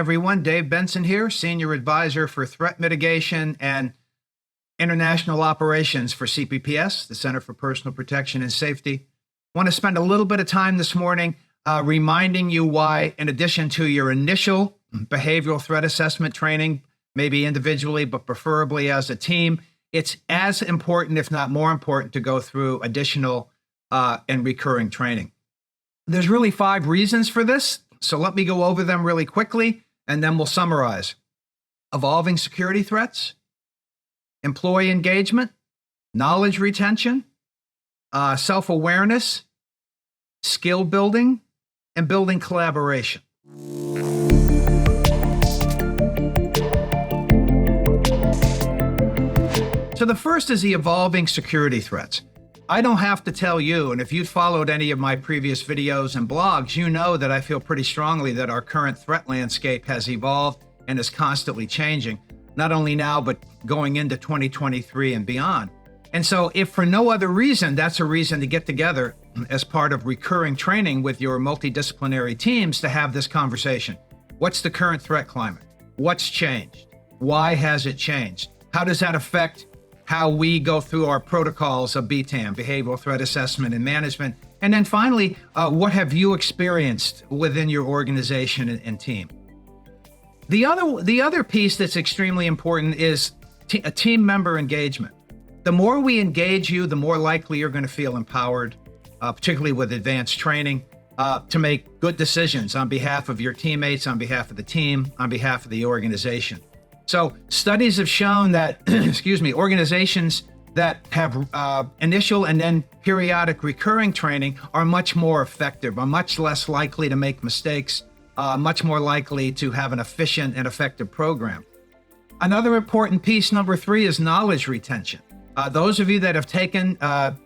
everyone. Dave Benson here, Senior Advisor for Threat Mitigation and International Operations for CPPS, the Center for Personal Protection and Safety. I want to spend a little bit of time this morning reminding you why, in addition to your initial behavioral threat assessment training, maybe individually, but preferably as a team, it's as important, if not more important, to go through additional and recurring training. There's really 5 reasons for this, so let me go over them really quickly, and then we'll summarize. Evolving security threats, employee engagement, knowledge retention, self-awareness, skill building, and building collaboration. So the first is the evolving security threats. I don't have to tell you, and if you've followed any of my previous videos and blogs, you know that I feel pretty strongly that our current threat landscape has evolved and is constantly changing, not only now, but going into 2023 and beyond. And so if for no other reason, that's a reason to get together as part of recurring training with your multidisciplinary teams to have this conversation. What's the current threat climate? What's changed? Why has it changed? How does that affect how we go through our protocols of BTAM, Behavioral Threat Assessment and Management? And then finally, what have you experienced within your organization and team? The other piece that's extremely important is a team member engagement. The more we engage you, the more likely you're going to feel empowered, particularly with advanced training, to make good decisions on behalf of your teammates, on behalf of the team, on behalf of the organization. So studies have shown that, organizations that have initial and then periodic recurring training are much more effective, are much less likely to make mistakes, much more likely to have an efficient and effective program. Another important piece, number 3, is knowledge retention. Those of you that have taken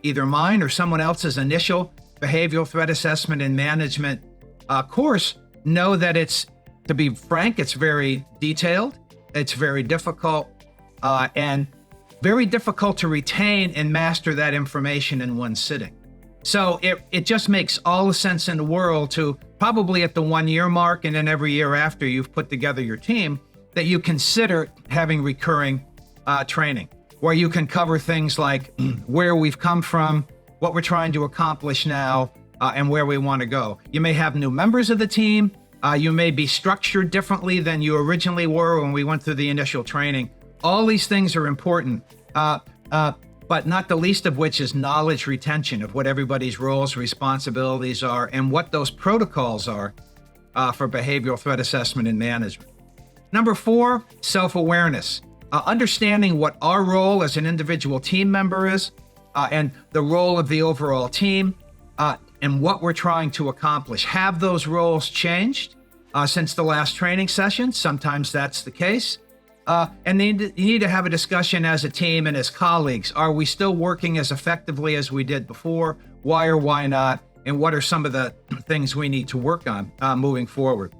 either mine or someone else's initial behavioral threat assessment and management course know that to be frank, it's very detailed. It's very difficult and very difficult to retain and master that information in one sitting. So it just makes all the sense in the world to probably at the 1-year mark and then every year after you've put together your team that you consider having recurring training where you can cover things like where we've come from, what we're trying to accomplish now, and where we want to go. You may have new members of the team. You may be structured differently than you originally were when we went through the initial training. All these things are important, but not the least of which is knowledge retention of what everybody's roles, responsibilities are, and what those protocols are for behavioral threat assessment and management. Number 4, self-awareness. Understanding what our role as an individual team member is and the role of the overall team and what we're trying to accomplish. Have those roles changed since the last training session? Sometimes that's the case. And you need to have a discussion as a team and as colleagues. Are we still working as effectively as we did before? Why or why not? And what are some of the things we need to work on moving forward?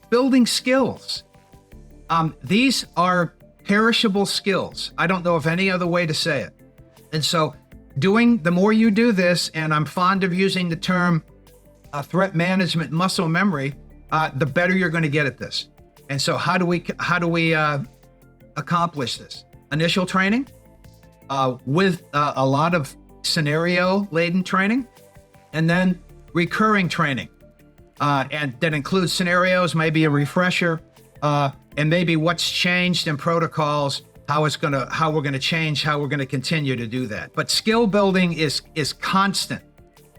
Building skills. These are perishable skills. I don't know of any other way to say it. And so the more you do this, and I'm fond of using the term threat management muscle memory, the better you're going to get at this. And so how do we accomplish this? Initial training with a lot of scenario-laden training, and then recurring training. And that includes scenarios, maybe a refresher, and maybe what's changed in protocols, how we're going to change, how we're going to continue to do that. But skill building is constant.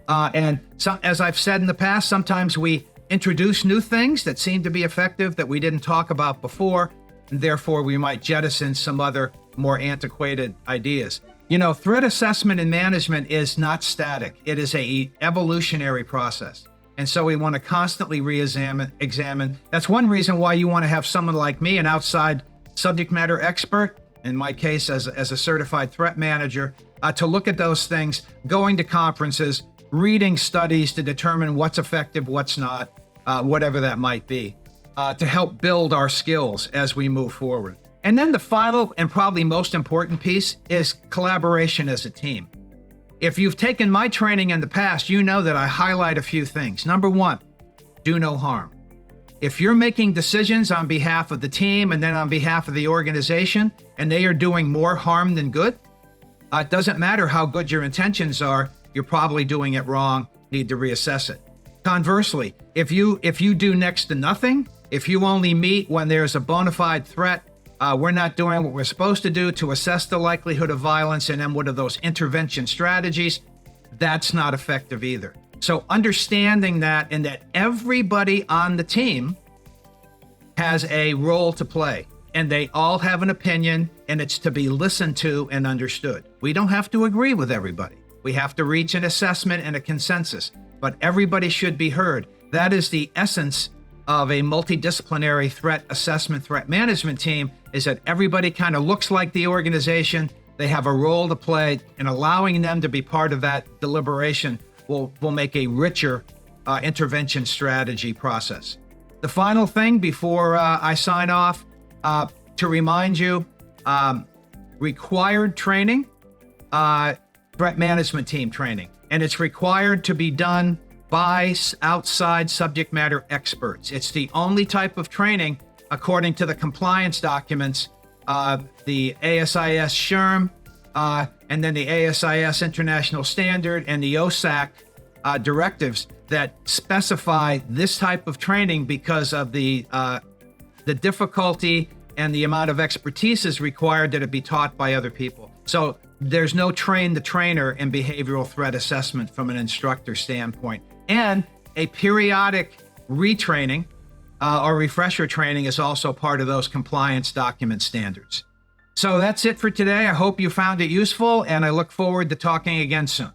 And as I've said in the past, sometimes we introduce new things that seem to be effective that we didn't talk about before, and therefore we might jettison some other more antiquated ideas. Threat assessment and management is not static. It is an evolutionary process. And so we want to constantly examine. That's one reason why you want to have someone like me, an outside subject matter expert, in my case as a certified threat manager, to look at those things, going to conferences, reading studies to determine what's effective, what's not, whatever that might be, to help build our skills as we move forward. And then the final and probably most important piece is collaboration as a team. If you've taken my training in the past, you know that I highlight a few things. Number 1, do no harm. If you're making decisions on behalf of the team and then on behalf of the organization, and they are doing more harm than good, it doesn't matter how good your intentions are, you're probably doing it wrong, need to reassess it. Conversely, if you do next to nothing, if you only meet when there's a bona fide threat, we're not doing what we're supposed to do to assess the likelihood of violence, and then what are those intervention strategies, that's not effective either. So understanding that, and that everybody on the team has a role to play, and they all have an opinion, and it's to be listened to and understood. We don't have to agree with everybody. We have to reach an assessment and a consensus, but everybody should be heard. That is the essence of a multidisciplinary threat assessment, threat management team, is that everybody kind of looks like the organization. They have a role to play, and allowing them to be part of that deliberation will make a richer intervention strategy process. The final thing before I sign off, to remind you, required training, threat management team training, and it's required to be done by outside subject matter experts. It's the only type of training, according to the compliance documents, the ASIS SHRM, and then the ASIS International Standard and the OSAC directives that specify this type of training because of the difficulty and the amount of expertise is required that it be taught by other people. So there's no train the trainer in behavioral threat assessment from an instructor standpoint. And a periodic retraining or refresher training is also part of those compliance document standards. So that's it for today. I hope you found it useful, and I look forward to talking again soon.